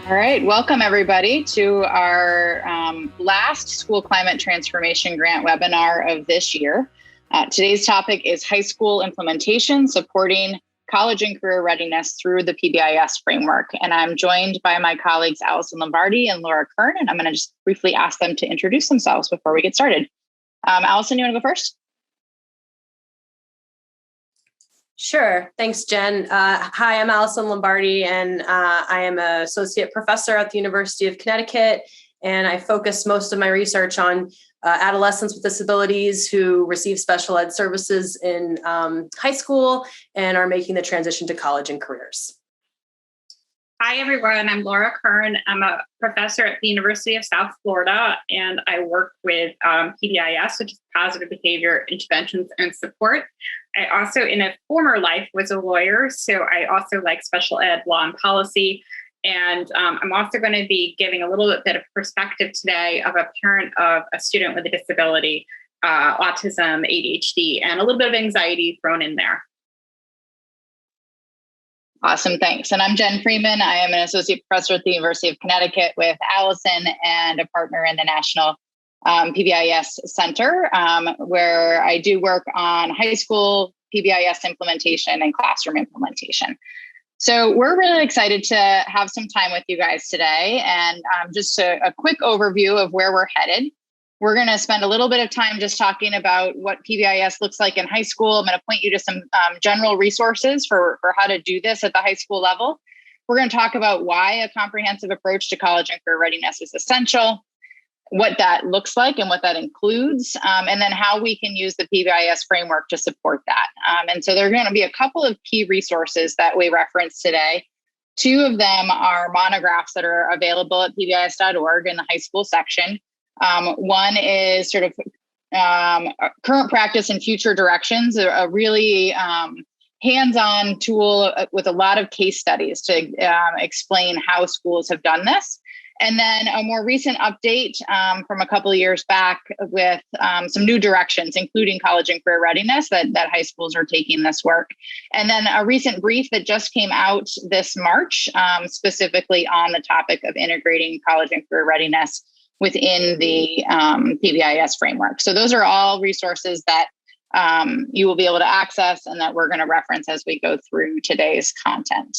All right, welcome everybody to our last School Climate Transformation Grant webinar of this year. Today's topic is high school implementation, supporting college and career readiness through the PBIS framework. And I'm joined by my colleagues, Allison Lombardi and Laura Kern, and I'm going to just briefly ask them to introduce themselves before we get started. Allison, you want to go first? Sure. Thanks, Jen. Hi, I'm Allison Lombardi, and I am an associate professor at the University of Connecticut, and I focus most of my research on adolescents with disabilities who receive special ed services in high school and are making the transition to college and careers. Hi, everyone. I'm Laura Kern. I'm a professor at the University of South Florida, and I work with PBIS, which is Positive Behavior Interventions and Support. I also, in a former life, was a lawyer, so I also like special ed, law, and policy. And I'm also going to be giving a little bit of perspective today of a parent of a student with a disability, autism, ADHD, and a little bit of anxiety thrown in there. Awesome, thanks. And I'm Jen Freeman. I am an associate professor at the University of Connecticut with Allison and a partner in the National PBIS Center, where I do work on high school PBIS implementation and classroom implementation. So we're really excited to have some time with you guys today, and just a quick overview of where we're headed. We're going to spend a little bit of time just talking about what PBIS looks like in high school. I'm going to point you to some general resources for how to do this at the high school level. We're going to talk about why a comprehensive approach to college and career readiness is essential, what that looks like and what that includes, and then how we can use the PBIS framework to support that. And so there are going to be a couple of key resources that we reference today. Two of them are monographs that are available at pbis.org in the high school section. One is sort of current practice and future directions, a really hands-on tool with a lot of case studies to explain how schools have done this. And then a more recent update from a couple of years back with some new directions, including college and career readiness, that high schools are taking this work. And then a recent brief that just came out this March, specifically on the topic of integrating college and career readiness within the PBIS framework. So those are all resources that you will be able to access and that we're going to reference as we go through today's content.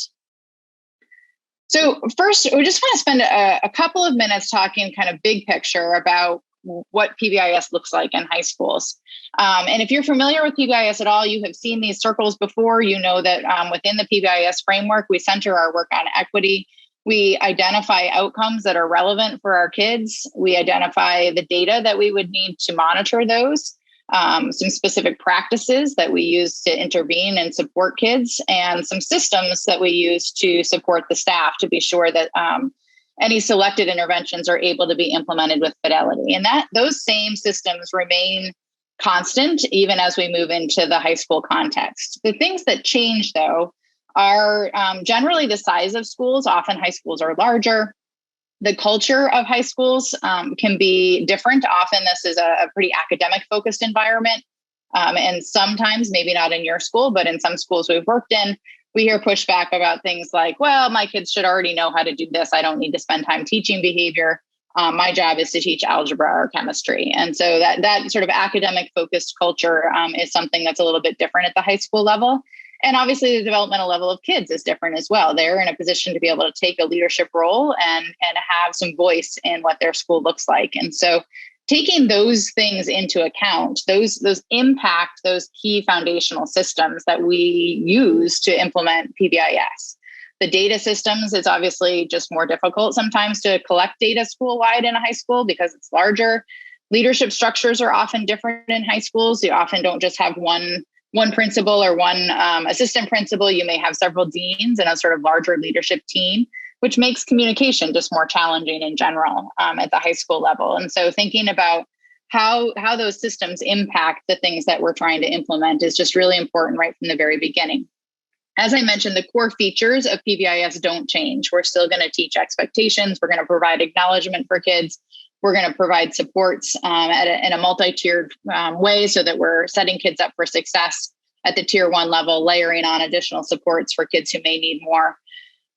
So first, we just want to spend a couple of minutes talking kind of big picture about what PBIS looks like in high schools. And if you're familiar with PBIS at all, you have seen these circles before. You know that within the PBIS framework, we center our work on equity. We identify outcomes that are relevant for our kids. We identify the data that we would need to monitor those, some specific practices that we use to intervene and support kids, and some systems that we use to support the staff to be sure that any selected interventions are able to be implemented with fidelity. And that those same systems remain constant even as we move into the high school context. The things that change, though, are generally the size of schools. Often high schools are larger. The culture of high schools can be different. Often this is a pretty academic focused environment. And sometimes, maybe not in your school, but in some schools we've worked in, we hear pushback about things like, well, my kids should already know how to do this. I don't need to spend time teaching behavior. My job is to teach algebra or chemistry. And so that sort of academic focused culture is something that's a little bit different at the high school level. And obviously the developmental level of kids is different as well. They're in a position to be able to take a leadership role and have some voice in what their school looks like. And so taking those things into account, those impact those key foundational systems that we use to implement PBIS. The data systems is obviously just more difficult sometimes to collect data school-wide in a high school because it's larger. Leadership structures are often different in high schools. You often don't just have one principal or one assistant principal. You may have several deans and a sort of larger leadership team, which makes communication just more challenging in general at the high school level. And so thinking about how those systems impact the things that we're trying to implement is just really important right from the very beginning. As I mentioned, the core features of PBIS don't change. We're still going to teach expectations. We're going to provide acknowledgement for kids. We're going to provide supports in a multi-tiered way so that we're setting kids up for success at the tier 1 level, layering on additional supports for kids who may need more.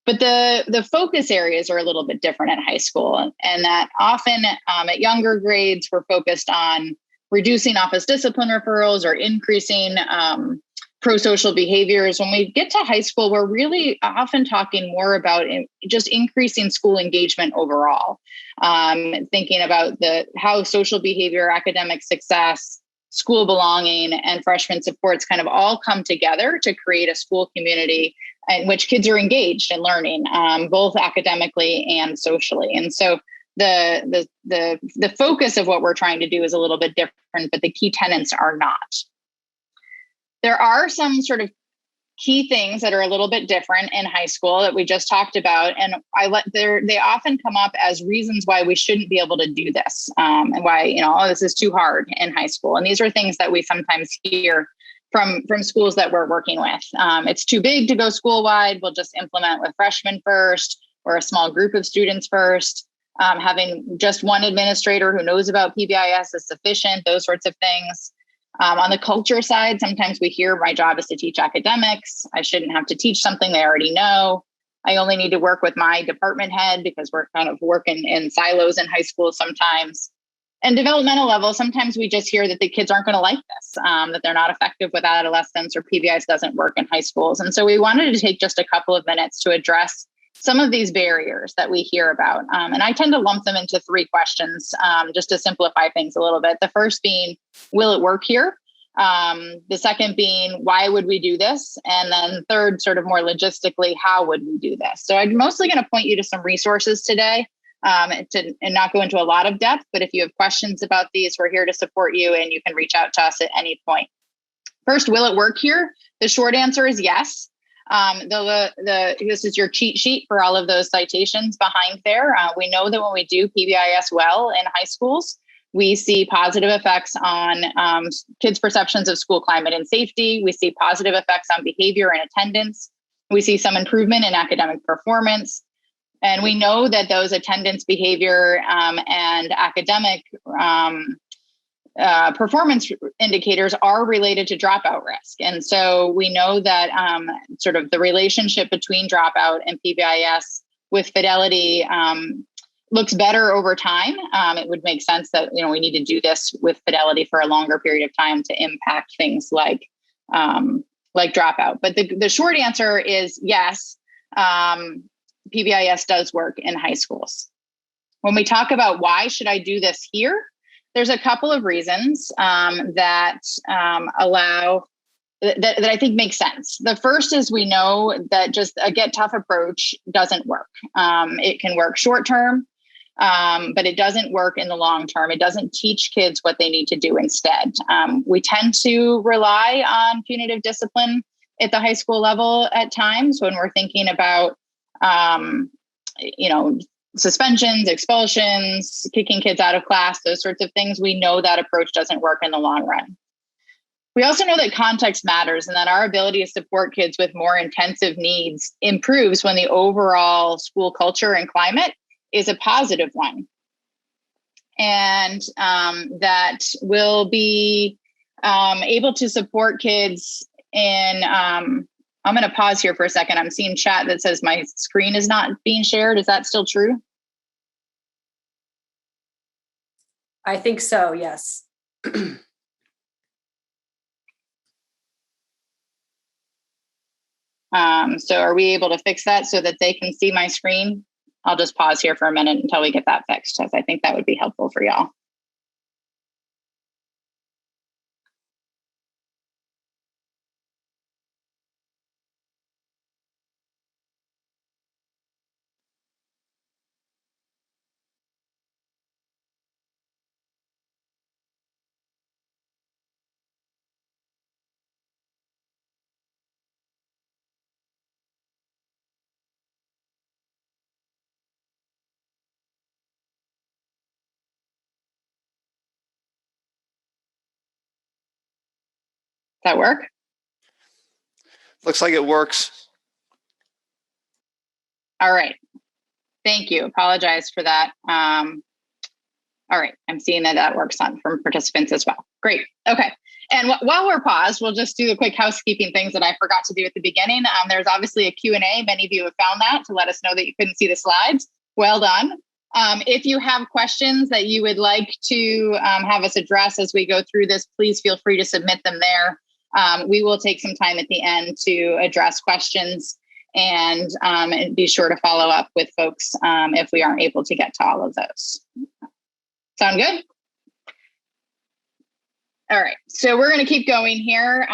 But the focus areas are a little bit different at high school, and that often at younger grades, we're focused on reducing office discipline referrals or increasing pro-social behaviors. When we get to high school, we're really often talking more about just increasing school engagement overall, thinking about how social behavior, academic success, school belonging, and freshman supports kind of all come together to create a school community in which kids are engaged in learning, both academically and socially. And so the focus of what we're trying to do is a little bit different, but the key tenets are not. There are some sort of key things that are a little bit different in high school that we just talked about, and they often come up as reasons why we shouldn't be able to do this, and why this is too hard in high school. And these are things that we sometimes hear from schools that we're working with. It's too big to go school wide. We'll just implement with freshmen first, or a small group of students first. Having just one administrator who knows about PBIS is sufficient. Those sorts of things. On the culture side, sometimes we hear my job is to teach academics. I shouldn't have to teach something they already know. I only need to work with my department head because we're kind of working in silos in high school sometimes. And developmental level, sometimes we just hear that the kids aren't going to like this, that they're not effective with adolescents, or PBIS doesn't work in high schools. And so we wanted to take just a couple of minutes to address some of these barriers that we hear about. And I tend to lump them into 3 questions, just to simplify things a little bit. The first being, will it work here? The second being, why would we do this? And then third, sort of more logistically, how would we do this? So I'm mostly going to point you to some resources today, and not go into a lot of depth. But if you have questions about these, we're here to support you, and you can reach out to us at any point. First, will it work here? The short answer is yes. This is your cheat sheet for all of those citations behind there. We know that when we do PBIS well in high schools, we see positive effects on kids' perceptions of school climate and safety. We see positive effects on behavior and attendance. We see some improvement in academic performance. And we know that those attendance, behavior, and academic performance indicators are related to dropout risk. And so we know that sort of the relationship between dropout and PBIS with fidelity looks better over time. It would make sense that we need to do this with fidelity for a longer period of time to impact things like dropout. But the short answer is yes, PBIS does work in high schools. When we talk about why should I do this here, there's a couple of reasons that I think make sense. The first is we know that just a get tough approach doesn't work. It can work short term, but it doesn't work in the long term. It doesn't teach kids what they need to do instead. We tend to rely on punitive discipline at the high school level at times when we're thinking about, suspensions, expulsions, kicking kids out of class, those sorts of things. We know that approach doesn't work in the long run. We also know that context matters, and that our ability to support kids with more intensive needs improves when the overall school culture and climate is a positive one. And that we'll be able to support kids in, I'm going to pause here for a second. I'm seeing chat that says my screen is not being shared. Is that still true? I think so, yes. So are we able to fix that so that they can see my screen? I'll just pause here for a minute until we get that fixed, because I think that would be helpful for y'all. That work? Looks like it works. All right. Thank you. Apologize for that. All right. I'm seeing that works on from participants as well. Great. Okay. And while we're paused, we'll just do the quick housekeeping things that I forgot to do at the beginning. There's obviously a Q&A. Many of you have found that to let us know that you couldn't see the slides. Well done. If you have questions that you would like to have us address as we go through this, please feel free to submit them there. We will take some time at the end to address questions and be sure to follow up with folks if we aren't able to get to all of those. Sound good? All right, so we're going to keep going here.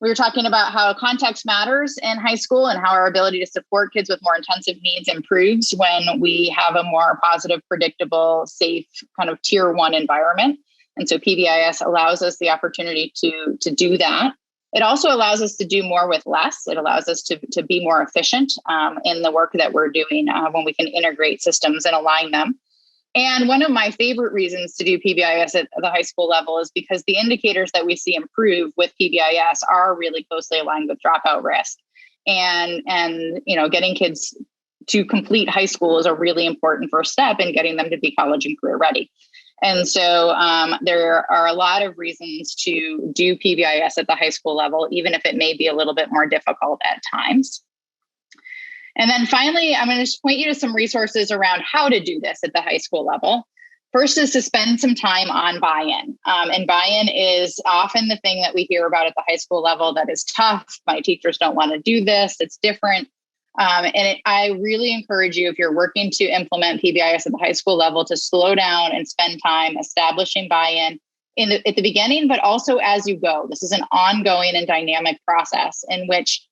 We were talking about how context matters in high school and how our ability to support kids with more intensive needs improves when we have a more positive, predictable, safe kind of tier 1 environment. And so PBIS allows us the opportunity to do that. It also allows us to do more with less. It allows us to be more efficient in the work that we're doing when we can integrate systems and align them. And one of my favorite reasons to do PBIS at the high school level is because the indicators that we see improve with PBIS are really closely aligned with dropout risk. And getting kids to complete high school is a really important first step in getting them to be college and career ready. And so there are a lot of reasons to do PBIS at the high school level, even if it may be a little bit more difficult at times. And then finally, I'm going to just point you to some resources around how to do this at the high school level. First is to spend some time on buy-in. And buy-in is often the thing that we hear about at the high school level that is tough. My teachers don't want to do this. It's different. I really encourage you, if you're working to implement PBIS at the high school level, to slow down and spend time establishing buy-in at the beginning, but also as you go. This is an ongoing and dynamic process in which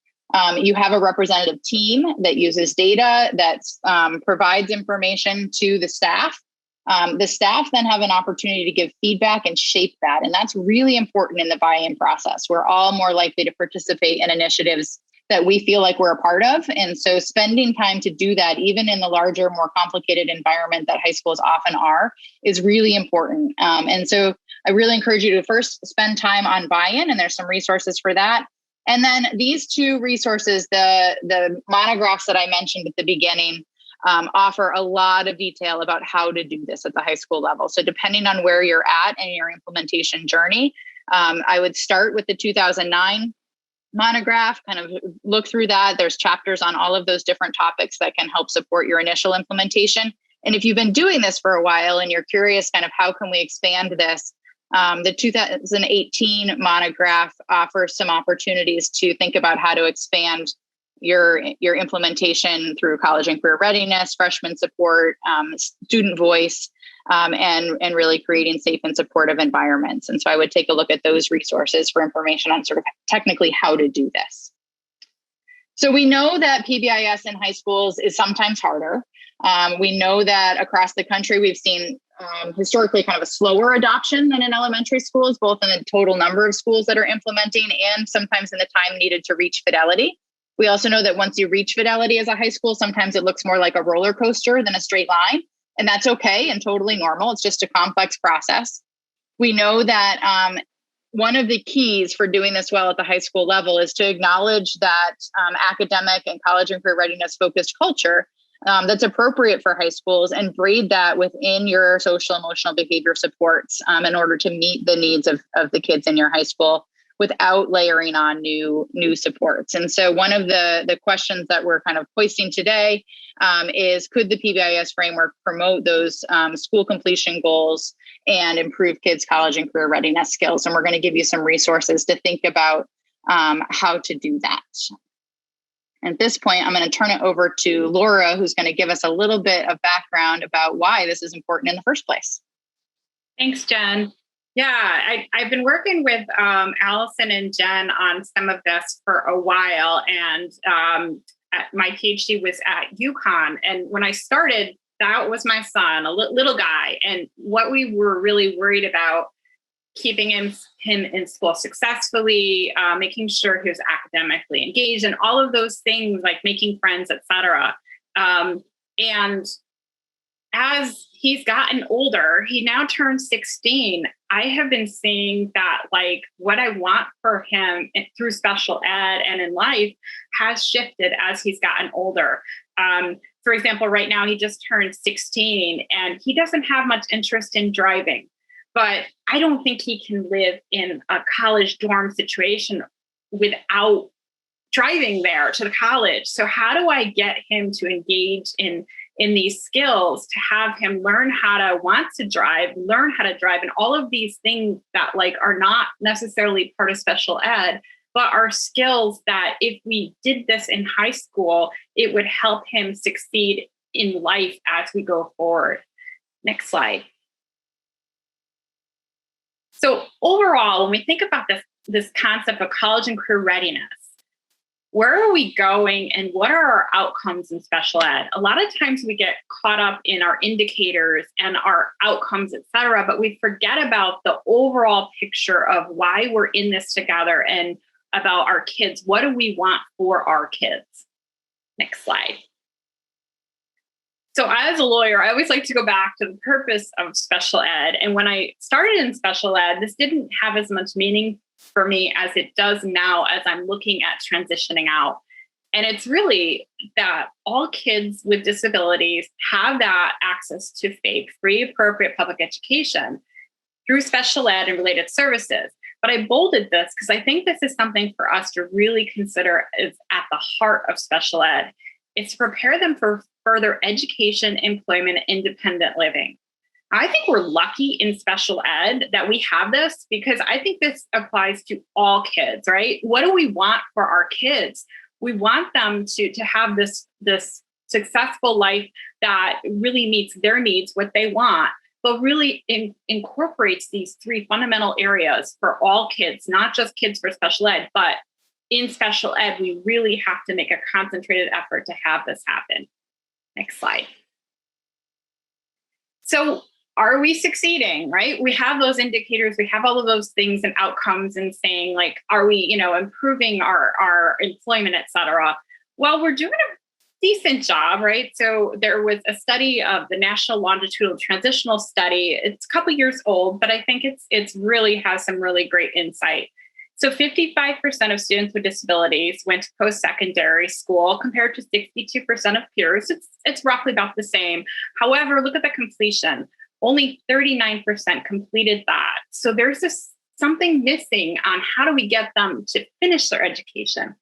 you have a representative team that uses data, that provides information to the staff. The staff then have an opportunity to give feedback and shape that. And that's really important in the buy-in process. We're all more likely to participate in initiatives that we feel like we're a part of. And so spending time to do that, even in the larger, more complicated environment that high schools often are, is really important. And so I really encourage you to first spend time on buy-in, and there's some resources for that. And then these two resources, the monographs that I mentioned at the beginning, offer a lot of detail about how to do this at the high school level. So depending on where you're at in your implementation journey, I would start with the 2009 monograph, kind of look through that. There's chapters on all of those different topics that can help support your initial implementation. And if you've been doing this for a while and you're curious kind of how can we expand this, the 2018 monograph offers some opportunities to think about how to expand your implementation through college and career readiness, freshman support, student voice, and really creating safe and supportive environments. And so I would take a look at those resources for information on sort of technically how to do this. So we know that PBIS in high schools is sometimes harder. We know that across the country, we've seen historically kind of a slower adoption than in elementary schools, both in the total number of schools that are implementing and sometimes in the time needed to reach fidelity. We also know that once you reach fidelity as a high school, sometimes it looks more like a roller coaster than a straight line. And that's okay and totally normal. It's just a complex process. We know that one of the keys for doing this well at the high school level is to acknowledge that academic and college and career readiness focused culture that's appropriate for high schools, and braid that within your social emotional behavior supports in order to meet the needs of the kids in your high school without layering on new supports. And so one of the questions that we're kind of hoisting today is, could the PBIS framework promote those school completion goals and improve kids' college and career readiness skills? And we're going to give you some resources to think about how to do that. At this point, I'm going to turn it over to Laura, who's going to give us a little bit of background about why this is important in the first place. Thanks, Jen. Yeah, I've been working with Allison and Jen on some of this for a while, and my PhD was at UConn. And when I started, that was my son, a little guy. And what we were really worried about, keeping him in school successfully, making sure he was academically engaged, and all of those things, like making friends, et cetera. And as he's gotten older, he now turned 16. I have been seeing that, like, what I want for him through special ed and in life has shifted as he's gotten older. For example, right now he just turned 16 and he doesn't have much interest in driving. but I don't think he can live in a college dorm situation without driving there to the college. So how do I get him to engage in these skills, to have him learn how to want to drive, learn how to drive, and all of these things that like are not necessarily part of special ed, but are skills that if we did this in high school, it would help him succeed in life as we go forward. Next slide. So overall, when we think about this concept of college and career readiness, where are we going and what are our outcomes in special ed? A lot of times we get caught up in our indicators and our outcomes, et cetera, but we forget about the overall picture of why we're in this together and about our kids. What do we want for our kids? Next slide. So as a lawyer, I always like to go back to the purpose of special ed. And when I started in special ed, this didn't have as much meaning for me as it does now as I'm looking at transitioning out. And it's really that all kids with disabilities have that access to FAPE, free appropriate public education, through special ed and related services. But I bolded this because I think this is something for us to really consider is at the heart of special ed. It's to prepare them for further education, employment, and independent living. I think we're lucky in special ed that we have this because I think this applies to all kids, right? What do we want for our kids? We want them to have this successful life that really meets their needs, what they want, but really incorporates these three fundamental areas for all kids, not just kids for special ed, but in special ed, we really have to make a concentrated effort to have this happen. Next slide. So are we succeeding, right? We have those indicators, we have all of those things and outcomes and saying like, are we, improving our employment, et cetera? Well, we're doing a decent job, right? So there was a study of the National Longitudinal Transitional Study. It's a couple years old, but I think it's really has some really great insight. So 55% of students with disabilities went to post-secondary school compared to 62% of peers. It's roughly about the same. However, look at the completion. Only 39% completed that. So there's something missing on how do we get them to finish their education.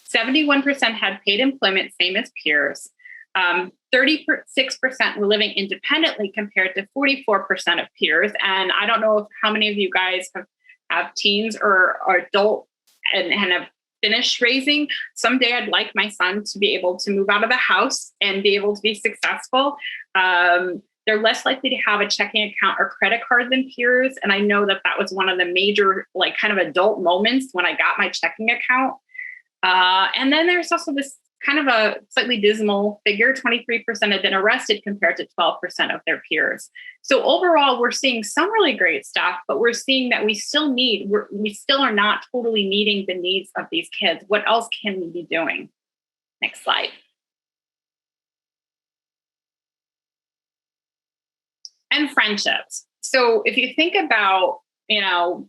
71% had paid employment, same as peers. 36% were living independently compared to 44% of peers. And I don't know how many of you guys have teens or adult and have finished raising. Someday I'd like my son to be able to move out of the house and be able to be successful. They're less likely to have a checking account or credit card than peers. And I know that was one of the major, kind of adult moments when I got my checking account. And then there's also this kind of a slightly dismal figure, 23% have been arrested compared to 12% of their peers. So overall, we're seeing some really great stuff, but we're seeing that we still are not totally meeting the needs of these kids. What else can we be doing? Next slide. And friendships. So if you think about,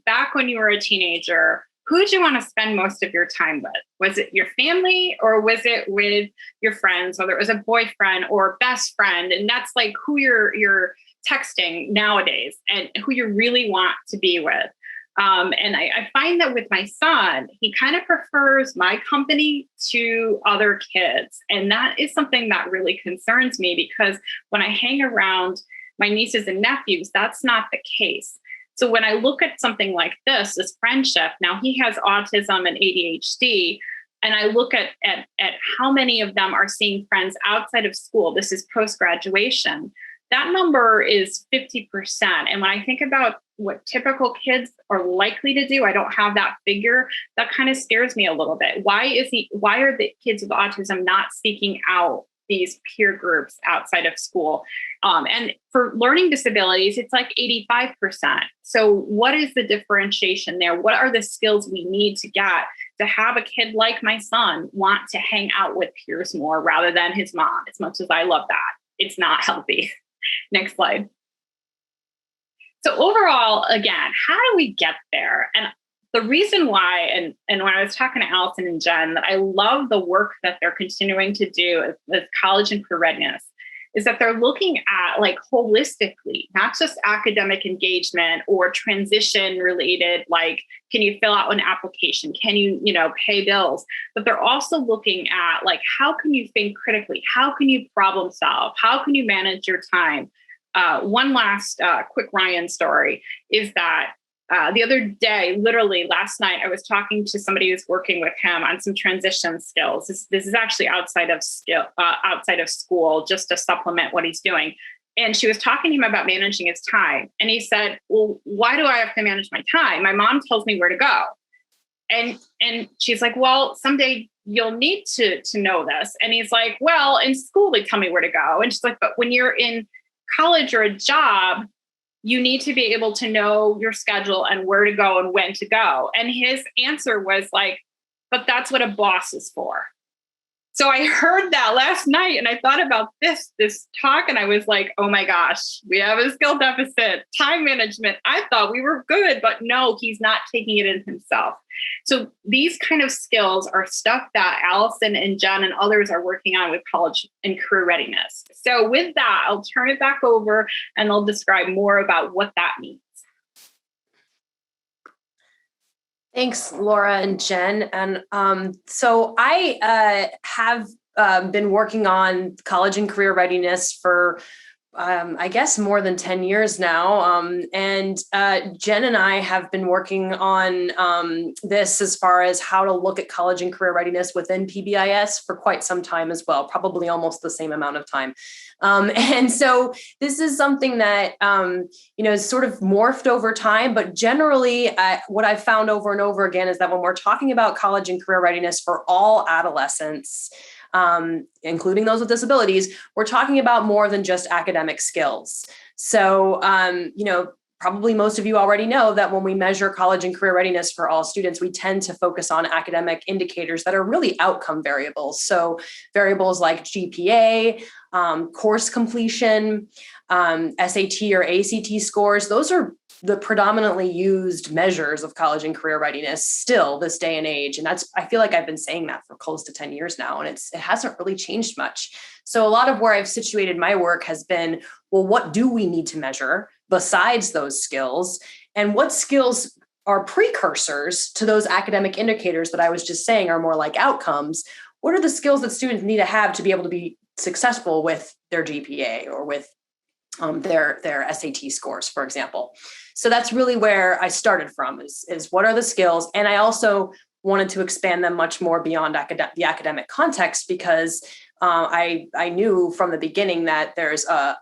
back when you were a teenager, who did you want to spend most of your time with? Was it your family or was it with your friends, whether it was a boyfriend or best friend? And that's like who you're texting nowadays and who you really want to be with. And I find that with my son, he kind of prefers my company to other kids. And that is something that really concerns me because when I hang around my nieces and nephews, that's not the case. So when I look at something like this friendship, now he has autism and ADHD, and I look at how many of them are seeing friends outside of school, this is post-graduation, that number is 50%. And when I think about what typical kids are likely to do, I don't have that figure, that kind of scares me a little bit. Why are the kids with autism not seeking out these peer groups outside of school? And for learning disabilities, it's like 85%. So what is the differentiation there? What are the skills we need to get to have a kid like my son want to hang out with peers more rather than his mom? As much as I love that, it's not healthy. Next slide. So overall, again, how do we get there? And the reason why, and when I was talking to Allison and Jen, that I love the work that they're continuing to do with college and career readiness. is that they're looking at like holistically, not just academic engagement or transition related, like, can you fill out an application? Can you, pay bills? But they're also looking at like, how can you think critically? How can you problem solve? How can you manage your time? One last quick Ryan story is that the other day, literally last night, I was talking to somebody who's working with him on some transition skills. This is actually outside of school, just to supplement what he's doing. And she was talking to him about managing his time. And he said, well, why do I have to manage my time? My mom tells me where to go. And she's like, well, someday you'll need to know this. And he's like, well, in school, they tell me where to go. And she's like, but when you're in college or a job, you need to be able to know your schedule and where to go and when to go. And his answer was like, but that's what a boss is for. So I heard that last night and I thought about this talk and I was like, oh my gosh, we have a skill deficit, time management. I thought we were good, but no, he's not taking it in himself. So these kind of skills are stuff that Allison and Jen and others are working on with college and career readiness. So with that, I'll turn it back over and I'll describe more about what that means. Thanks, Laura and Jen. And so I have been working on college and career readiness for, I guess, more than 10 years now. And Jen and I have been working on this as far as how to look at college and career readiness within PBIS for quite some time as well, probably almost the same amount of time. And so this is something that, is sort of morphed over time, but generally what I've found over and over again is that when we're talking about college and career readiness for all adolescents, including those with disabilities, we're talking about more than just academic skills. So, probably most of you already know that when we measure college and career readiness for all students, we tend to focus on academic indicators that are really outcome variables. So variables like GPA, course completion, SAT or ACT scores, those are the predominantly used measures of college and career readiness still this day and age. And I feel like I've been saying that for close to 10 years now, and it hasn't really changed much. So a lot of where I've situated my work has been, well, what do we need to measure besides those skills? And what skills are precursors to those academic indicators that I was just saying are more like outcomes? What are the skills that students need to have to be able to be successful with their GPA or with their SAT scores, for example? So that's really where I started from is what are the skills? And I also wanted to expand them much more beyond the academic context, because I knew from the beginning that there's a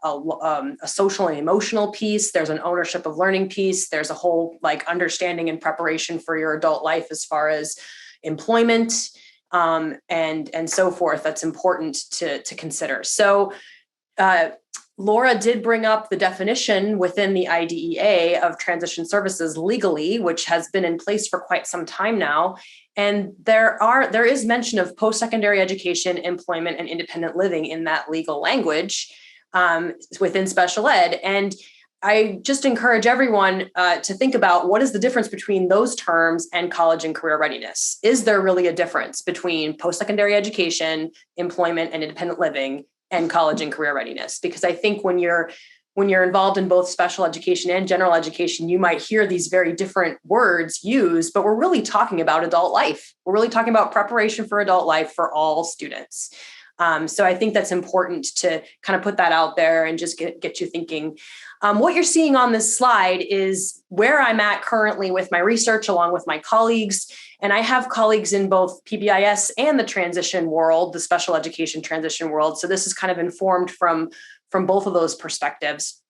social and emotional piece, there's an ownership of learning piece, there's a whole like understanding and preparation for your adult life as far as employment and so forth. That's important to consider. So Laura did bring up the definition within the IDEA of transition services legally, which has been in place for quite some time now. And there is mention of post-secondary education, employment, and independent living in that legal language within special ed. And I just encourage everyone to think about what is the difference between those terms and college and career readiness. Is there really a difference between post-secondary education, employment, and independent living and college and career readiness? Because I think when you're involved in both special education and general education, you might hear these very different words used, but we're really talking about adult life. We're really talking about preparation for adult life for all students. So I think that's important to kind of put that out there and just get you thinking. What you're seeing on this slide is where I'm at currently with my research along with my colleagues. And I have colleagues in both PBIS and the transition world, the special education transition world. So this is kind of informed from both of those perspectives.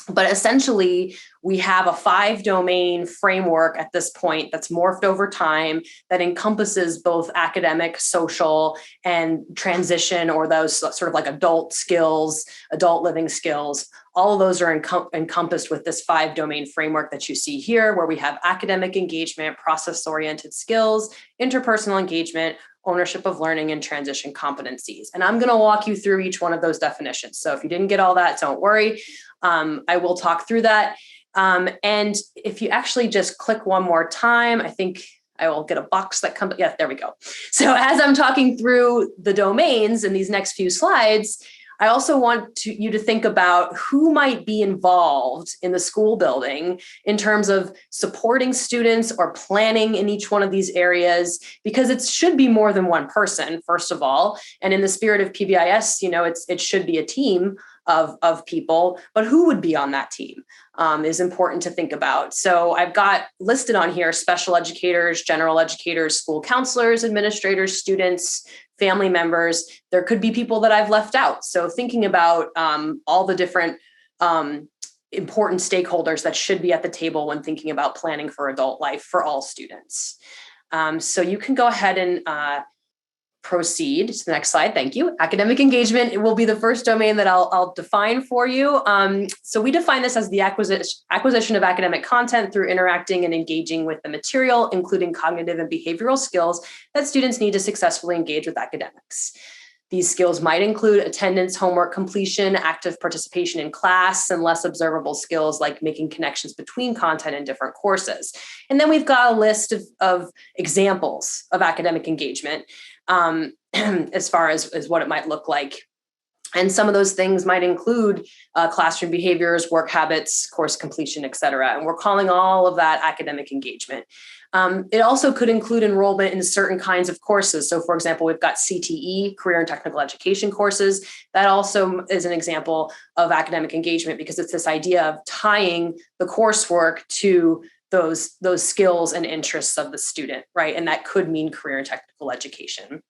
But essentially, we have a 5-domain framework at this point that's morphed over time that encompasses both academic, social, and transition, or those sort of like adult skills, adult living skills. All of those are encompassed with this 5-domain framework that you see here, where we have academic engagement, process-oriented skills, interpersonal engagement, ownership of learning, and transition competencies. And I'm going to walk you through each one of those definitions. So if you didn't get all that, don't worry. I will talk through that. And if you actually just click one more time, I think I will get a box that comes. Yeah, there we go. So as I'm talking through the domains in these next few slides, I also want you to think about who might be involved in the school building in terms of supporting students or planning in each one of these areas, because it should be more than one person, first of all. And in the spirit of PBIS, it should be a team of people, but who would be on that team is important to think about. So I've got listed on here special educators, general educators, school counselors, administrators, students, family members. There could be people that I've left out. So thinking about all the different important stakeholders that should be at the table when thinking about planning for adult life for all students. So you can go ahead and proceed to the next slide. Thank you. Academic engagement will be the first domain that I'll define for you. So we define this as the acquisition of academic content through interacting and engaging with the material, including cognitive and behavioral skills that students need to successfully engage with academics. These skills might include attendance, homework completion, active participation in class, and less observable skills like making connections between content in different courses. And then we've got a list of examples of academic engagement as far as what it might look like. And some of those things might include classroom behaviors, work habits, course completion, et cetera. And we're calling all of that academic engagement. It also could include enrollment in certain kinds of courses. So for example, we've got CTE, career and technical education courses. That also is an example of academic engagement because it's this idea of tying the coursework to those skills and interests of the student, right? And that could mean career and technical education.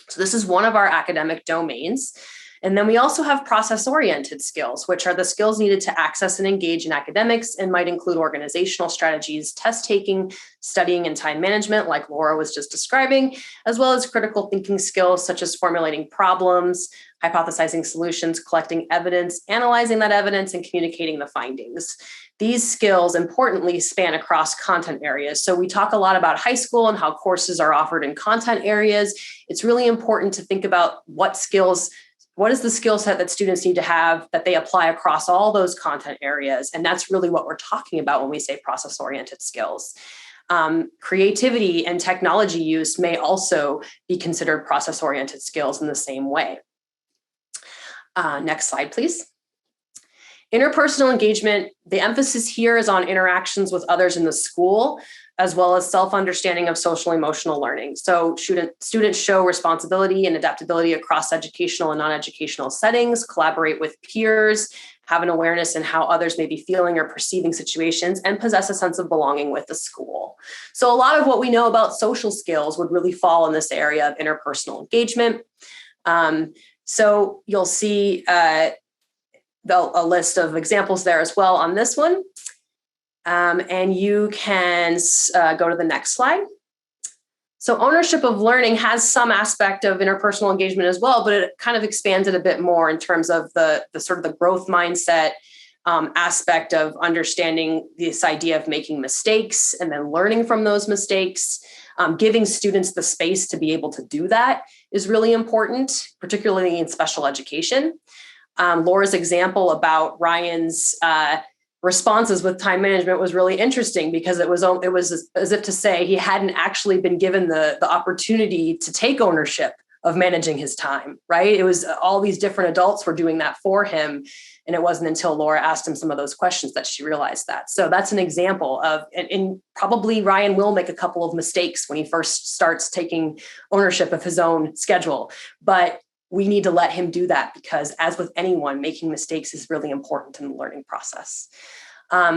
So this is one of our academic domains. And then we also have process-oriented skills, which are the skills needed to access and engage in academics and might include organizational strategies, test taking, studying, and time management, like Laura was just describing, as well as critical thinking skills such as formulating problems, hypothesizing solutions, collecting evidence, analyzing that evidence, and communicating the findings. These skills, importantly, span across content areas. So we talk a lot about high school and how courses are offered in content areas. It's really important to think about what is the skill set that students need to have that they apply across all those content areas. And that's really what we're talking about when we say process-oriented skills. Creativity and technology use may also be considered process-oriented skills in the same way. Next slide, please. Interpersonal engagement, the emphasis here is on interactions with others in the school, as well as self-understanding of social emotional learning. So students show responsibility and adaptability across educational and non-educational settings, collaborate with peers, have an awareness in how others may be feeling or perceiving situations, and possess a sense of belonging with the school. So a lot of what we know about social skills would really fall in this area of interpersonal engagement. So you'll see a list of examples there as well on this one. And you can go to the next slide. So ownership of learning has some aspect of interpersonal engagement as well, but it kind of expands it a bit more in terms of the sort of the growth mindset aspect of understanding this idea of making mistakes and then learning from those mistakes. Giving students the space to be able to do that is really important, particularly in special education. Laura's example about Ryan's responses with time management was really interesting because it was as if to say he hadn't actually been given the opportunity to take ownership of managing his time, right? It was all these different adults were doing that for him. And it wasn't until Laura asked him some of those questions that she realized that. So that's an example of, and probably Ryan will make a couple of mistakes when he first starts taking ownership of his own schedule, but we need to let him do that because as with anyone, making mistakes is really important in the learning process.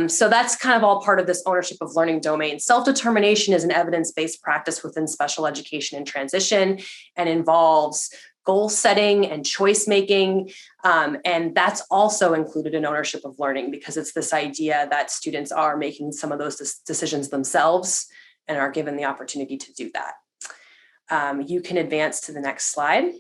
So that's kind of all part of this ownership of learning domain. Self-determination is an evidence-based practice within special education and transition and involves goal setting and choice making. And that's also included in ownership of learning because it's this idea that students are making some of those decisions themselves and are given the opportunity to do that. You can advance to the next slide.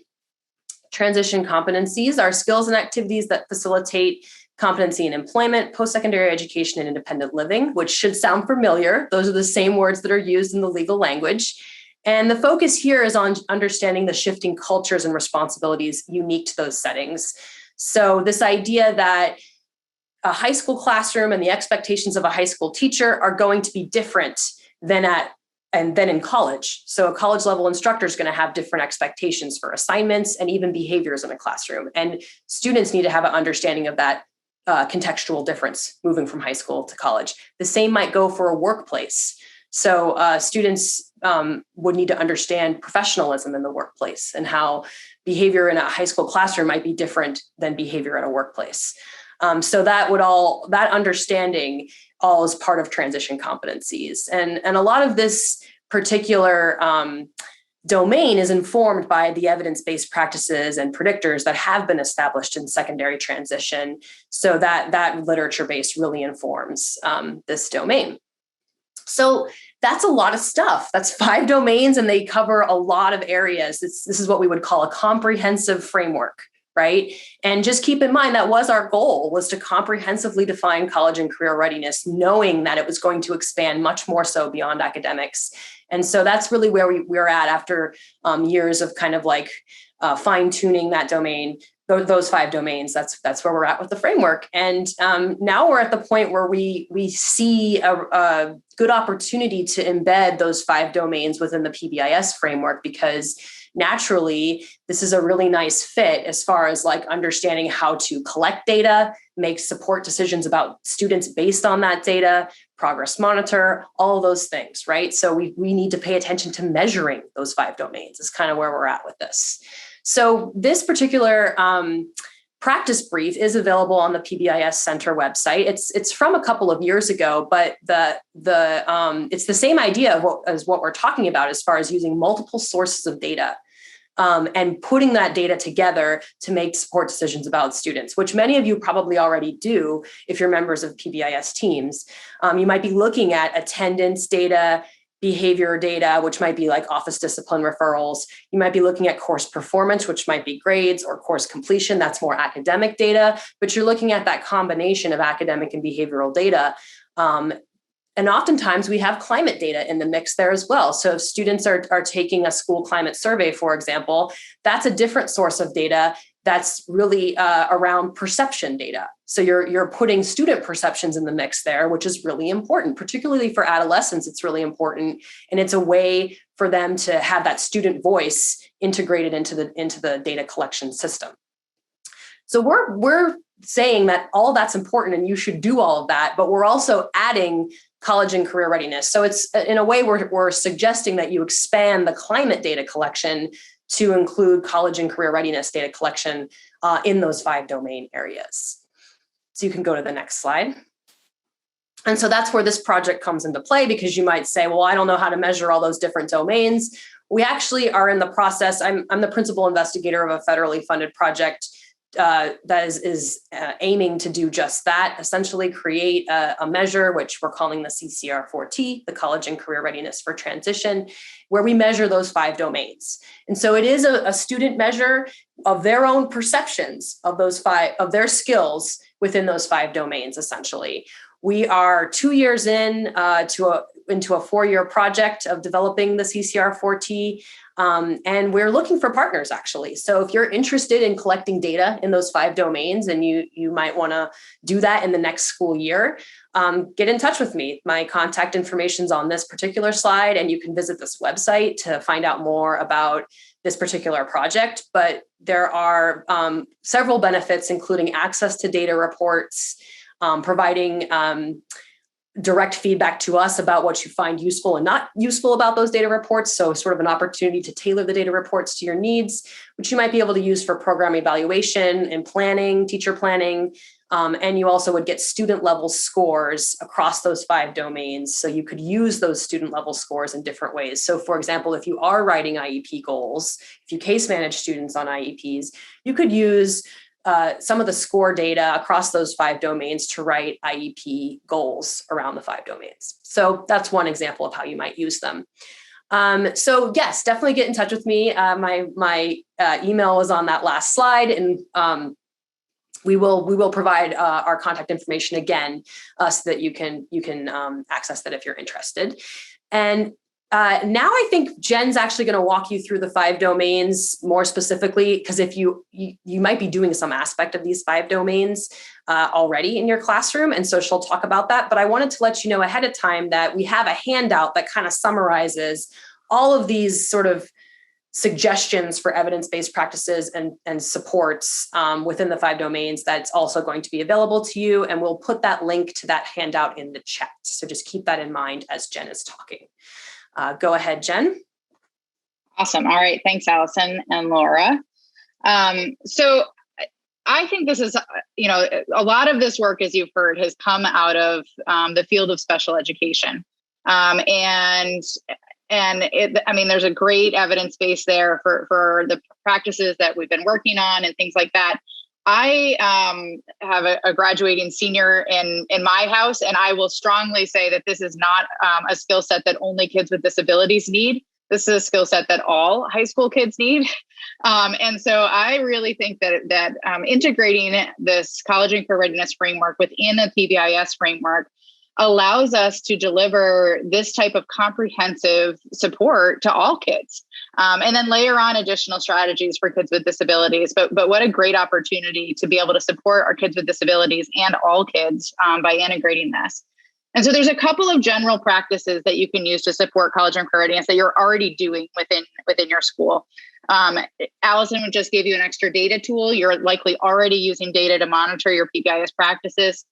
Transition competencies are skills and activities that facilitate competency in employment, post-secondary education, and independent living, which should sound familiar. Those are the same words that are used in the legal language. And the focus here is on understanding the shifting cultures and responsibilities unique to those settings. So this idea that a high school classroom and the expectations of a high school teacher are going to be different than at and then in college. So a college level instructor is going to have different expectations for assignments and even behaviors in a classroom. And students need to have an understanding of that contextual difference moving from high school to college. The same might go for a workplace. So students would need to understand professionalism in the workplace and how behavior in a high school classroom might be different than behavior in a workplace. So that understanding all is part of transition competencies. And a lot of this particular domain is informed by the evidence-based practices and predictors that have been established in secondary transition. So that literature base really informs this domain. So that's a lot of stuff. That's 5 domains, and they cover a lot of areas. This is what we would call a comprehensive framework, right? And just keep in mind that was our goal, was to comprehensively define college and career readiness, knowing that it was going to expand much more so beyond academics. And so that's really where we're at after years of kind of like fine tuning that domain, those 5 domains. That's where we're at with the framework. And now we're at the point where we see a good opportunity to embed those 5 domains within the PBIS framework, because naturally, this is a really nice fit as far as like understanding how to collect data, make support decisions about students based on that data, progress monitor, all those things, right? So we need to pay attention to measuring those 5 domains is kind of where we're at with this. So this particular practice brief is available on the PBIS Center website. It's from a couple of years ago, but it's the same idea as what we're talking about as far as using multiple sources of data and putting that data together to make support decisions about students, which many of you probably already do if you're members of PBIS teams. You might be looking at attendance data, behavior data, which might be like office discipline referrals. You might be looking at course performance, which might be grades, or course completion. That's more academic data, but you're looking at that combination of academic and behavioral data. And oftentimes we have climate data in the mix there as well. So if students are taking a school climate survey, for example, that's a different source of data that's really around perception data. So you're putting student perceptions in the mix there, which is really important, particularly for adolescents. It's really important, and it's a way for them to have that student voice integrated into the data collection system. So we're saying that all that's important, and you should do all of that, but we're also adding college and career readiness. So it's in a way we're suggesting that you expand the climate data collection to include college and career readiness data collection in those 5 domain areas. So you can go to the next slide. And so that's where this project comes into play, because you might say, well, I don't know how to measure all those different domains. We actually are in the process. I'm the principal investigator of a federally funded project that is aiming to do just that, essentially create a measure, which we're calling the CCR4T, the College and Career Readiness for Transition, where we measure those 5 domains. And so it is a student measure of their own perceptions of those 5, of their skills within those 5 domains, essentially. We are 2 years into a 4-year project of developing the CCR4T. And we're looking for partners, actually. So if you're interested in collecting data in those 5 domains, and you might want to do that in the next school year, get in touch with me. My contact information is on this particular slide, and you can visit this website to find out more about this particular project. But there are several benefits, including access to data reports, providing direct feedback to us about what you find useful and not useful about those data reports. So sort of an opportunity to tailor the data reports to your needs, which you might be able to use for program evaluation and planning, teacher planning. And you also would get student level scores across those 5 domains. So you could use those student level scores in different ways. So for example, if you are writing IEP goals, if you case manage students on IEPs, you could use some of the score data across those 5 domains to write IEP goals around the 5 domains. So that's one example of how you might use them. So yes, definitely get in touch with me. My email is on that last slide, and we will provide our contact information again so that you can access that if you're interested. And Now I think Jen's actually going to walk you through the 5 domains more specifically, because if you might be doing some aspect of these 5 domains already in your classroom. And so she'll talk about that. But I wanted to let you know ahead of time that we have a handout that kind of summarizes all of these sort of suggestions for evidence-based practices and supports within the 5 domains. That's also going to be available to you. And we'll put that link to that handout in the chat. So just keep that in mind as Jen is talking. Go ahead, Jen. Awesome. All right. Thanks, Allison and Laura. So I think this is, a lot of this work, as you've heard, has come out of the field of special education. There's a great evidence base there for the practices that we've been working on and things like that. I have a graduating senior in my house, and I will strongly say that this is not a skill set that only kids with disabilities need. This is a skill set that all high school kids need. And so I really think that integrating this college and career readiness framework within a PBIS framework allows us to deliver this type of comprehensive support to all kids, and then layer on additional strategies for kids with disabilities. But what a great opportunity to be able to support our kids with disabilities and all kids by integrating this. And so there's a couple of general practices that you can use to support college and career readiness that you're already doing within your school. Allison just gave you an extra data tool. You're likely already using data to monitor your PBIS practices.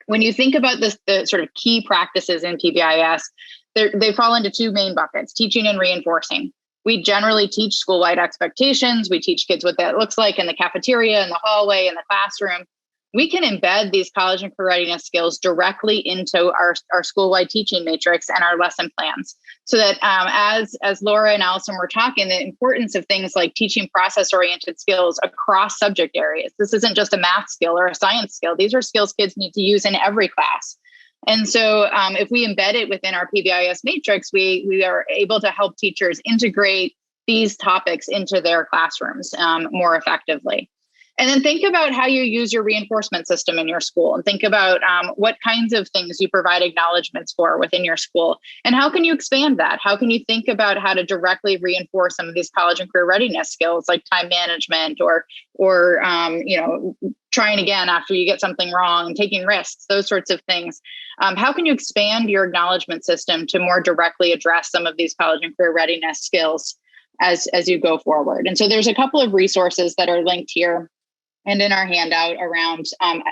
When you think about the sort of key practices in PBIS, they fall into 2 main buckets: teaching and reinforcing. We generally teach school-wide expectations. We teach kids what that looks like in the cafeteria, in the hallway, in the classroom. We can embed these college and career readiness skills directly into our school-wide teaching matrix and our lesson plans. So that as Laura and Allison were talking, the importance of things like teaching process-oriented skills across subject areas. This isn't just a math skill or a science skill. These are skills kids need to use in every class. And so if we embed it within our PBIS matrix, we are able to help teachers integrate these topics into their classrooms more effectively. And then think about how you use your reinforcement system in your school, and think about what kinds of things you provide acknowledgments for within your school. And how can you expand that? How can you think about how to directly reinforce some of these college and career readiness skills like time management or trying again after you get something wrong, taking risks, those sorts of things. How can you expand your acknowledgement system to more directly address some of these college and career readiness skills as you go forward? And so there's a couple of resources that are linked here and in our handout around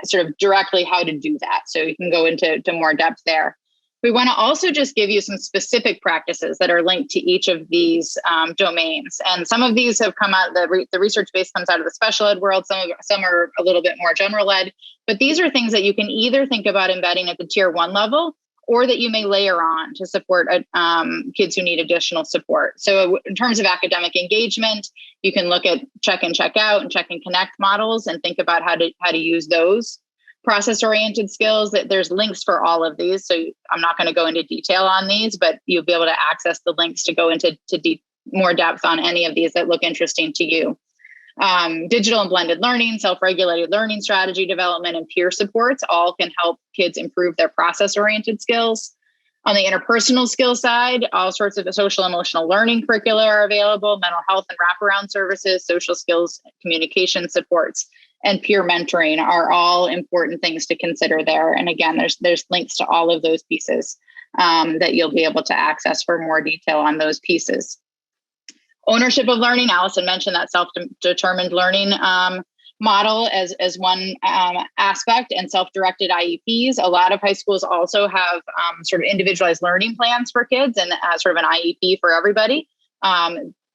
sort of directly how to do that. So you can go into more depth there. We want to also just give you some specific practices that are linked to each of these domains. And some of these have come out, the research base comes out of the special ed world. Some are a little bit more general ed, but these are things that you can either think about embedding at the tier 1 level, or that you may layer on to support kids who need additional support. So in terms of academic engagement, you can look at check and check out and check and connect models and think about how to use those. Process-oriented skills, that there's links for all of these. So I'm not going to go into detail on these, but you'll be able to access the links to go into more depth on any of these that look interesting to you. Digital and blended learning, self-regulated learning strategy development, and peer supports all can help kids improve their process-oriented skills. On the interpersonal skill side, all sorts of social emotional learning curricula are available, mental health and wraparound services, social skills, communication supports, and peer mentoring are all important things to consider there. And again, there's links to all of those pieces that you'll be able to access for more detail on those pieces. Ownership of learning, Allison mentioned that self-determined learning model as one aspect, and self-directed IEPs. A lot of high schools also have sort of individualized learning plans for kids and sort of an IEP for everybody,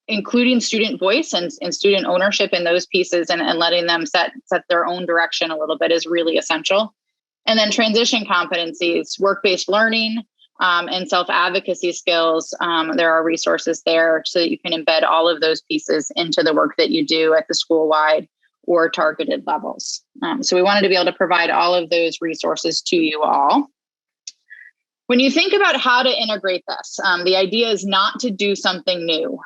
including student voice and student ownership in those pieces, and letting them set their own direction a little bit is really essential. And then transition competencies, work-based learning, and self-advocacy skills. There are resources there so that you can embed all of those pieces into the work that you do at the school-wide or targeted levels. So we wanted to be able to provide all of those resources to you all. When you think about how to integrate this, the idea is not to do something new.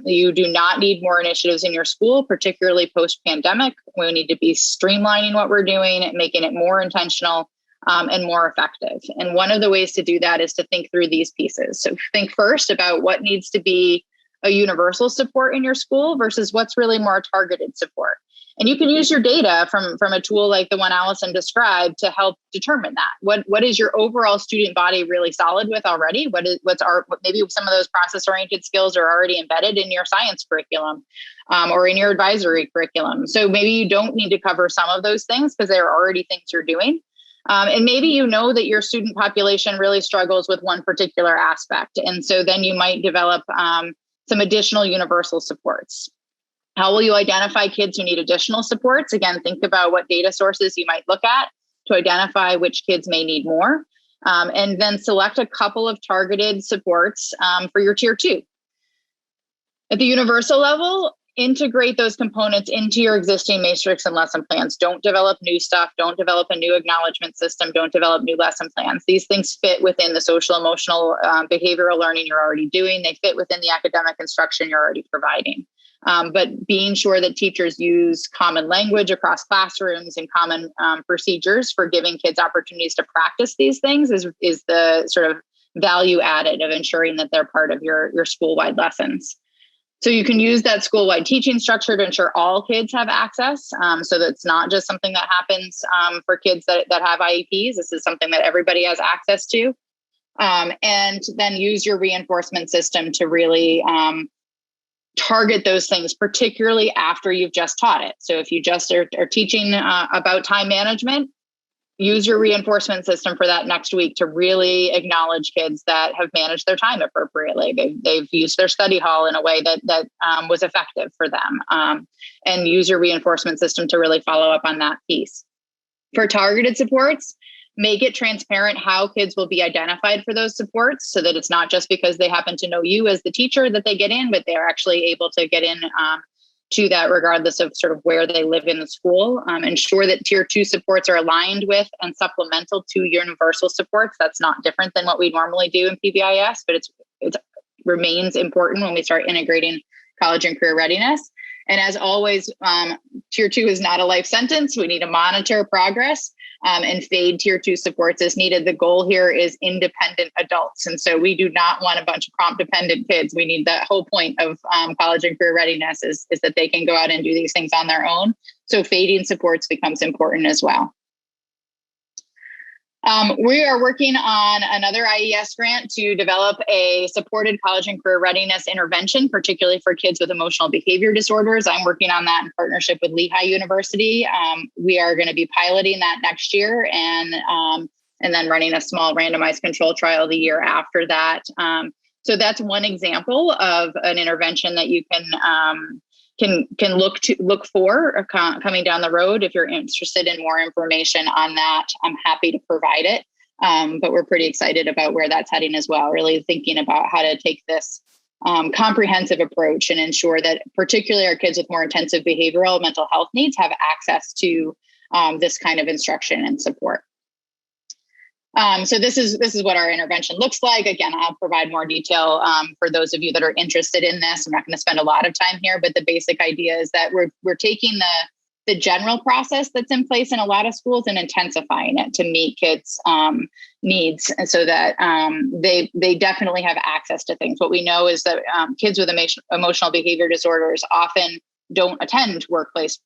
You do not need more initiatives in your school, particularly post-pandemic. We need to be streamlining what we're doing and making it more intentional. and more effective. And one of the ways to do that is to think through these pieces. So think first about what needs to be a universal support in your school versus what's really more targeted support. And you can use your data from a tool like the one Allison described to help determine that. What is your overall student body really solid with already? Maybe some of those process-oriented skills are already embedded in your science curriculum or in your advisory curriculum. So maybe you don't need to cover some of those things because they're already things you're doing. And maybe you know that your student population really struggles with one particular aspect. And so then you might develop some additional universal supports. How will you identify kids who need additional supports? Again, think about what data sources you might look at to identify which kids may need more. And then select a couple of targeted supports for your tier 2. At the universal level, integrate those components into your existing matrix and lesson plans. Don't develop new stuff. Don't develop a new acknowledgement system. Don't develop new lesson plans. These things fit within the social, emotional, behavioral learning you're already doing. They fit within the academic instruction you're already providing. But being sure that teachers use common language across classrooms and common procedures for giving kids opportunities to practice these things is the sort of value added of ensuring that they're part of your school-wide lessons. So you can use that school-wide teaching structure to ensure all kids have access. So that it's not just something that happens for kids that have IEPs. This is something that everybody has access to. And then use your reinforcement system to really target those things, particularly after you've just taught it. So if you just are teaching about time management, use your reinforcement system for that next week to really acknowledge kids that have managed their time appropriately. They've used their study hall in a way that was effective for them, and use your reinforcement system to really follow up on that piece. For targeted supports, make it transparent how kids will be identified for those supports so that it's not just because they happen to know you as the teacher that they get in, but they're actually able to get in to that regardless of sort of where they live in the school. Ensure that tier 2 supports are aligned with and supplemental to universal supports. That's not different than what we normally do in PBIS, but it remains important when we start integrating college and career readiness. And as always, tier 2 is not a life sentence. We need to monitor progress and fade tier 2 supports as needed. The goal here is independent adults. And so we do not want a bunch of prompt dependent kids. We need the whole point of college and career readiness is that they can go out and do these things on their own. So fading supports becomes important as well. We are working on another IES grant to develop a supported college and career readiness intervention, particularly for kids with emotional behavior disorders. I'm working on that in partnership with Lehigh University. We are going to be piloting that next year and then running a small randomized control trial the year after that. So that's one example of an intervention that you can look for coming down the road. If you're interested in more information on that, I'm happy to provide it. But we're pretty excited about where that's heading as well, really thinking about how to take this comprehensive approach and ensure that particularly our kids with more intensive behavioral mental health needs have access to this kind of instruction and support. So this is what our intervention looks like. Again, I'll provide more detail for those of you that are interested in this. I'm not going to spend a lot of time here, but the basic idea is that we're taking the general process that's in place in a lot of schools and intensifying it to meet kids' needs, and so that they definitely have access to things. What we know is that kids with emotional behavior disorders often don't attend work-based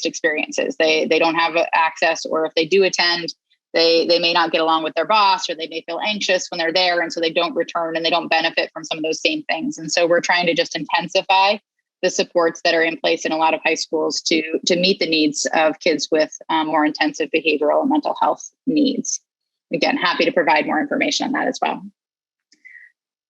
experiences. They don't have access, or if they do attend, they may not get along with their boss, or they may feel anxious when they're there. And so they don't return and they don't benefit from some of those same things. And so we're trying to just intensify the supports that are in place in a lot of high schools to meet the needs of kids with more intensive behavioral and mental health needs. Again, happy to provide more information on that as well.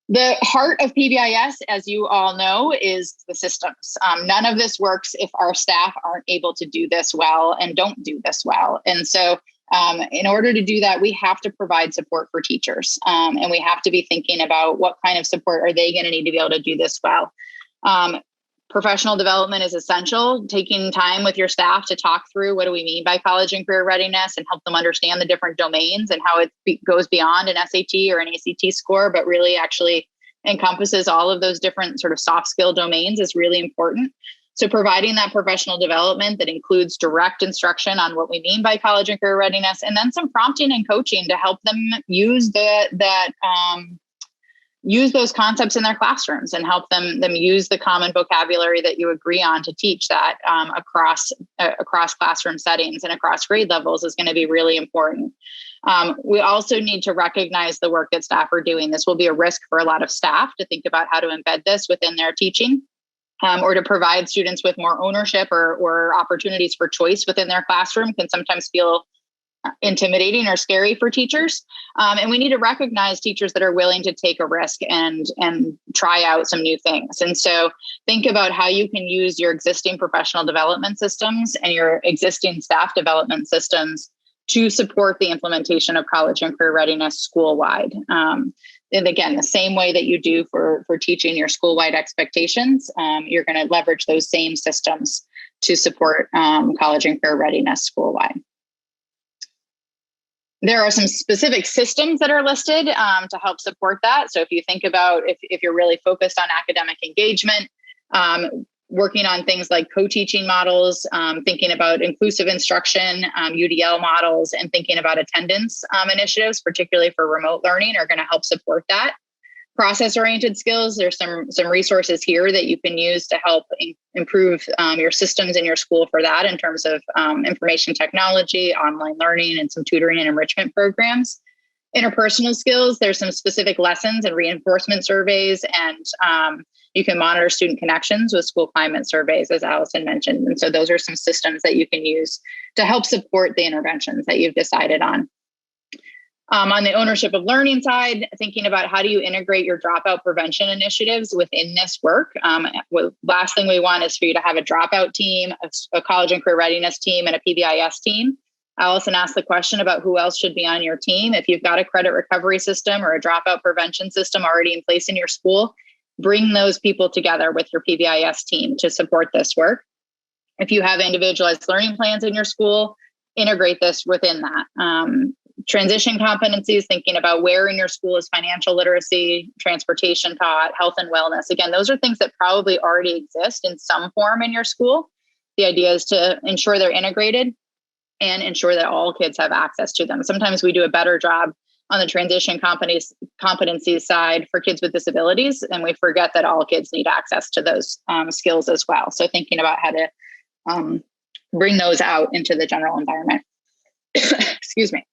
The heart of PBIS, as you all know, is the systems. None of this works if our staff aren't able to do this well and don't do this well. And so in order to do that, we have to provide support for teachers, and we have to be thinking about what kind of support are they going to need to be able to do this well. Professional development is essential. Taking time with your staff to talk through what do we mean by college and career readiness and help them understand the different domains and how it goes beyond an SAT or an ACT score, but really actually encompasses all of those different sort of soft skill domains is really important. So providing that professional development that includes direct instruction on what we mean by college and career readiness, and then some prompting and coaching to help them use use those concepts in their classrooms and help them use the common vocabulary that you agree on to teach that across classroom settings and across grade levels is going to be really important. We also need to recognize the work that staff are doing. This will be a risk for a lot of staff to think about how to embed this within their teaching, or to provide students with more ownership or opportunities for choice within their classroom can sometimes feel intimidating or scary for teachers. And we need to recognize teachers that are willing to take a risk and try out some new things. And so think about how you can use your existing professional development systems and your existing staff development systems to support the implementation of college and career readiness school-wide. And again, the same way that you do for teaching your school-wide expectations, you're going to leverage those same systems to support college and career readiness school-wide. There are some specific systems that are listed to help support that. So if you think about if you're really focused on academic engagement, working on things like co-teaching models, thinking about inclusive instruction, UDL models, and thinking about attendance initiatives, particularly for remote learning, are going to help support that. Process-oriented skills, there's some resources here that you can use to help improve your systems in your school for that in terms of information technology, online learning, and some tutoring and enrichment programs. Interpersonal skills, there's some specific lessons and reinforcement surveys, and you can monitor student connections with school climate surveys, as Allison mentioned. And so those are some systems that you can use to help support the interventions that you've decided on. On the ownership of learning side, thinking about how do you integrate your dropout prevention initiatives within this work. Last thing we want is for you to have a dropout team, a college and career readiness team, and a PBIS team. Allison asked the question about who else should be on your team. If you've got a credit recovery system or a dropout prevention system already in place in your school, bring those people together with your PBIS team to support this work. If you have individualized learning plans in your school, integrate this within that. Transition competencies, thinking about where in your school is financial literacy, transportation taught, health and wellness. Again, those are things that probably already exist in some form in your school. The idea is to ensure they're integrated and ensure that all kids have access to them. Sometimes we do a better job on the transition competencies side for kids with disabilities, and we forget that all kids need access to those skills as well. So thinking about how to bring those out into the general environment. Excuse me.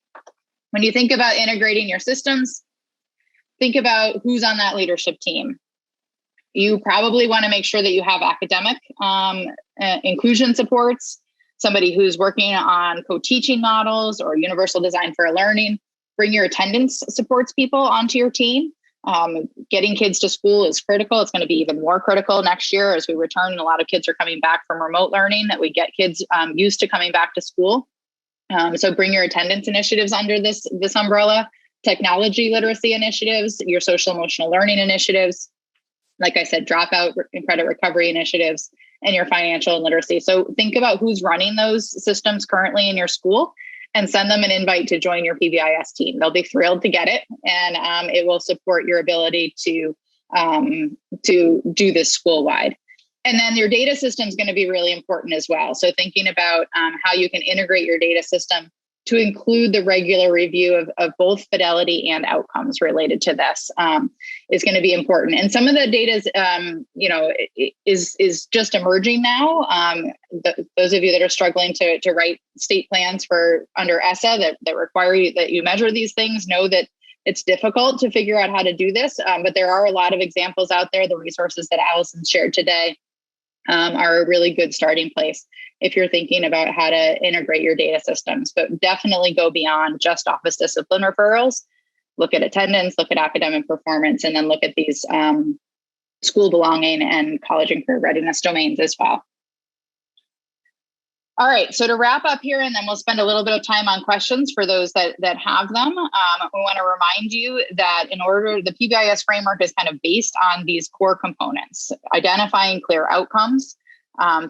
When you think about integrating your systems, think about who's on that leadership team. You probably want to make sure that you have academic inclusion supports, somebody who's working on co-teaching models or universal design for learning. Bring your attendance supports people onto your team. Getting kids to school is critical. It's going to be even more critical next year as we return. A lot of kids are coming back from remote learning, that we get kids used to coming back to school. So bring your attendance initiatives under this umbrella, technology literacy initiatives, your social emotional learning initiatives, like I said, dropout and credit recovery initiatives, and your financial literacy. So think about who's running those systems currently in your school and send them an invite to join your PBIS team. They'll be thrilled to get it, and it will support your ability to do this school-wide. And then your data system is going to be really important as well. So thinking about how you can integrate your data system to include the regular review of both fidelity and outcomes related to this is going to be important. And some of the data is just emerging now. Those of you that are struggling to write state plans for under ESSA that require you that you measure these things know that it's difficult to figure out how to do this. But there are a lot of examples out there. The resources that Allison shared today are a really good starting place if you're thinking about how to integrate your data systems, but definitely go beyond just office discipline referrals. Look at attendance, look at academic performance, and then look at these school belonging and college and career readiness domains as well. All right, so to wrap up here, and then we'll spend a little bit of time on questions for those that have them. We want to remind you that the PBIS framework is kind of based on these core components: identifying clear outcomes,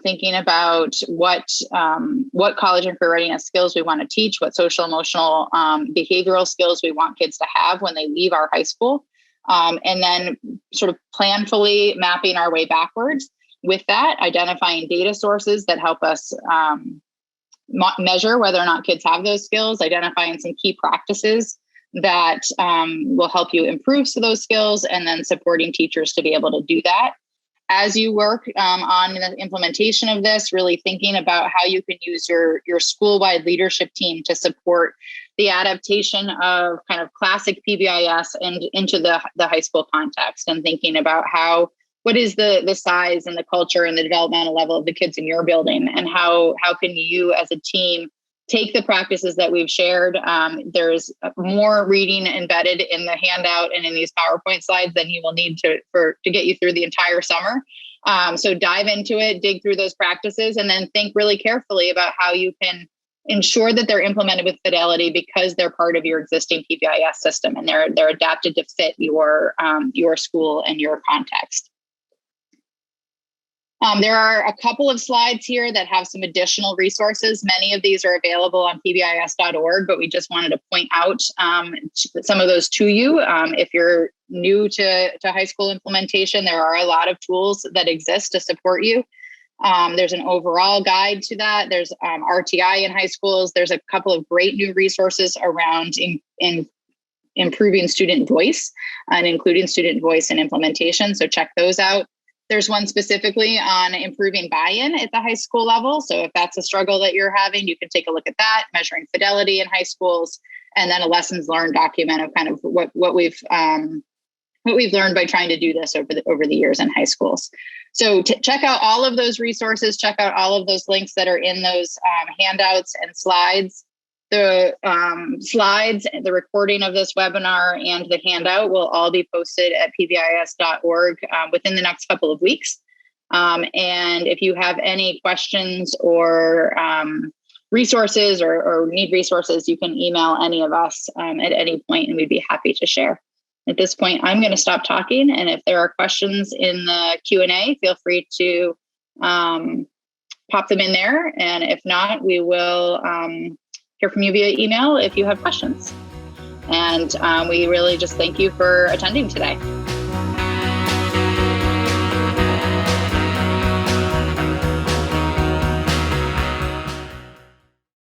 thinking about what college and career readiness skills we want to teach, what social emotional behavioral skills we want kids to have when they leave our high school, and then sort of planfully mapping our way backwards with that, identifying data sources that help us measure whether or not kids have those skills, identifying some key practices that will help you improve those skills, and then supporting teachers to be able to do that. As you work on the implementation of this, really thinking about how you can use your school-wide leadership team to support the adaptation of kind of classic PBIS and into the high school context, and thinking about what is the size and the culture and the developmental level of the kids in your building, and how can you as a team take the practices that we've shared. There's more reading embedded in the handout and in these PowerPoint slides than you will need to get you through the entire summer. So dive into it, dig through those practices, and then think really carefully about how you can ensure that they're implemented with fidelity, because they're part of your existing PBIS system and they're adapted to fit your school and your context. There are a couple of slides here that have some additional resources. Many of these are available on PBIS.org, but we just wanted to point out some of those to you. If you're new to high school implementation, there are a lot of tools that exist to support you. There's an overall guide to that. There's RTI in high schools. There's a couple of great new resources around in improving student voice and including student voice in implementation. So check those out. There's one specifically on improving buy-in at the high school level. So if that's a struggle that you're having, you can take a look at that, measuring fidelity in high schools, and then a lessons learned document of kind of what we've learned by trying to do this over the years in high schools. So check out all of those resources, check out all of those links that are in those handouts and slides. The slides, the recording of this webinar, and the handout will all be posted at pbis.org within the next couple of weeks. And if you have any questions or resources or need resources, you can email any of us at any point, and we'd be happy to share. At this point, I'm going to stop talking. And if there are questions in the Q&A, feel free to pop them in there. And if not, we will hear from you via email if you have questions. And we really just thank you for attending today.